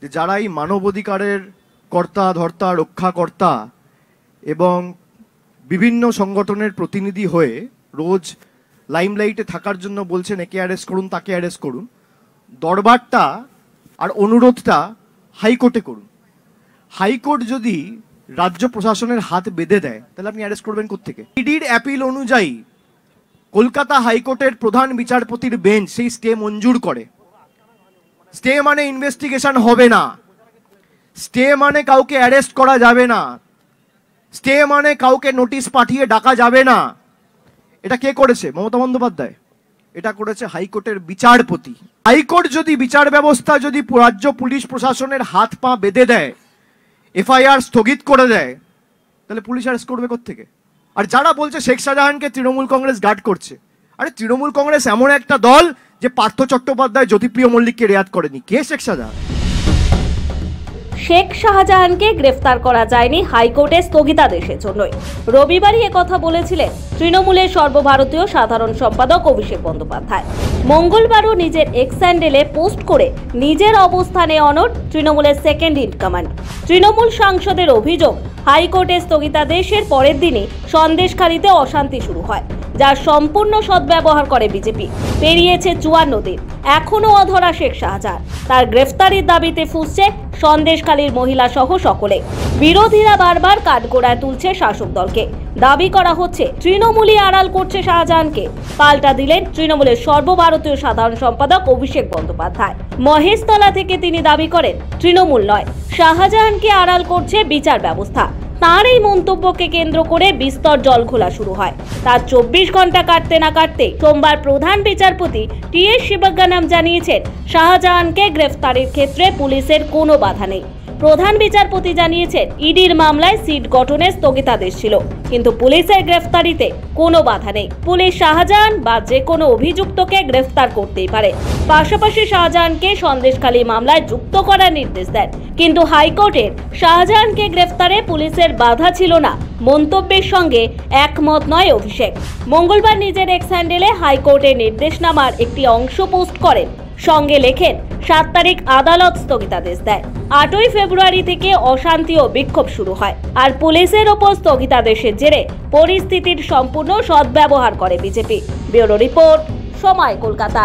যে যারা এই মানবাধিকারের কর্তা ধর্তা রক্ষাকর্তা এবং বিভিন্ন সংগঠনের প্রতিনিধি হয়ে রোজ লাইমলাইটে থাকার জন্য বলছেন একে অ্যারেস্ট করুন তাকে অ্যারেস্ট করুন, দরবারটা আর অনুরোধটা হাইকোর্টে করুন। হাইকোর্ট যদি রাজ্য প্রশাসনের হাত বেঁধে দেয় তাহলে আপনি অ্যারেস্ট করবেন কোত্থেকে? ইডির অ্যাপিল অনুযায়ী কলকাতা হাইকোর্টের প্রধান বিচারপতির বেঞ্চ সেই স্টে মঞ্জুর করে। স্টে মানে ইনভেস্টিগেশন হবে না, স্টে মানে কাউকে অ্যারেস্ট করা যাবে না, স্টে মানে কাউকে নোটিশ পাঠিয়ে ডাকা যাবে না। এটা কে করেছে? মমতা বন্দ্যোপাধ্যায়। এটা করেছে হাইকোর্টের বিচারপতি। হাইকোর্ট যদি বিচার ব্যবস্থা যদি রাজ্য পুলিশ প্রশাসনের হাত পা বেঁধে দেয়, এফআইআর স্থগিত করে দেয়, তাহলে পুলিশ অ্যারেস্ট করবে কোত্থেকে? আর যারা বলছে শেখ শাহজাহানকে তৃণমূল কংগ্রেস গার্ড করছে, আরে তৃণমূল কংগ্রেস এমন একটা দল যে পার্থ চট্টোপাধ্যায় জ্যোতিপ্রিয় মল্লিককে রেয়াত করেনি। কে শেখ শাহজাহান? শেখ শাহজাহানকে গ্রেফতার করা যায়নি হাইকোর্টের স্থগিতাদেশের জন্যই। রবিবারই একথা বলেছিলেন তৃণমূলের সর্বভারতীয় সাধারণ সম্পাদক অভিষেক বন্দ্যোপাধ্যায়। মঙ্গলবারও নিজের এক্স হ্যান্ডেলে পোস্ট করে নিজের অবস্থানে অনড় তৃণমূলের সেকেন্ড ইন কমান্ড। তৃণমূল সাংসদের অভিযোগ, হাইকোর্টের স্থগিতাদেশের পরের দিনই সন্দেশখালীতে অশান্তি শুরু হয়, যার সম্পূর্ণ সদ্ব্যবহার করে বিজেপি। পেরিয়েছে 54 দিন, এখনও অধরা শেখ শাহজাহান। তার গ্রেফতারির দাবিতে ফুঁসছে সন্দেশখালীর মহিলা সহ সকলে। বিরোধীরা বারবার কাঠগড়ায় তুলছে শাসক দলকে। দাবি করা হচ্ছে তৃণমূলই আড়াল করছে শাহজাহানকে। পাল্টা দিলেন তৃণমূলের সর্বভারতীয় সাধারণ সম্পাদক অভিষেক বন্দ্যোপাধ্যায়। মহেশতলা থেকে তিনি দাবি করেন তৃণমূল নয়, শাহজাহানকে আড়াল করছে বিচার ব্যবস্থা। তাঁর এই মন্তব্যকে কেন্দ্র করে বিস্তর জলঘোলা শুরু হয়। তার 24 ঘন্টা কাটতে না কাটতে সোমবার প্রধান বিচারপতি টি.এস. শিবজ্ঞানাম জানিয়েছেন শাহজাহানকে গ্রেফতারের ক্ষেত্রে পুলিশের কোনো বাধা নেই। প্রধান বিচারপতি জানিয়েছেন ইডির মামলায় সিট গঠনের স্থগিতাদেশ ছিল, কিন্তু পুলিশের গ্রেফতারিতে কোনো বাধা নেই। পুলিশ শাহজাহান বা যে কোনো অভিযুক্তকে গ্রেফতার করতেই পারে। পাশাপাশি শাহজাহানকে সন্দেশখালী মামলায় যুক্ত করার নির্দেশ দেন, কিন্তু হাইকোর্টের শাহজাহানকে গ্রেফতারে পুলিশের বাধা ছিল না মন্তব্যের সঙ্গে একমত নয় অভিষেক। মঙ্গলবার নিজের এক্স হ্যান্ডেলে হাইকোর্টের নির্দেশনামার একটি অংশ পোস্ট করেন, সঙ্গে লেখেন 7 তারিখ আদালত স্থগিতাদেশ দেয়। 8ই ফেব্রুয়ারি থেকে অশান্তি ও বিক্ষোভ শুরু হয়, আর পুলিশের ওপর স্থগিতাদেশের জেরে পরিস্থিতির সম্পূর্ণ সদ্ব্যবহার করে বিজেপি। ব্যুরো রিপোর্ট, সময়, কলকাতা।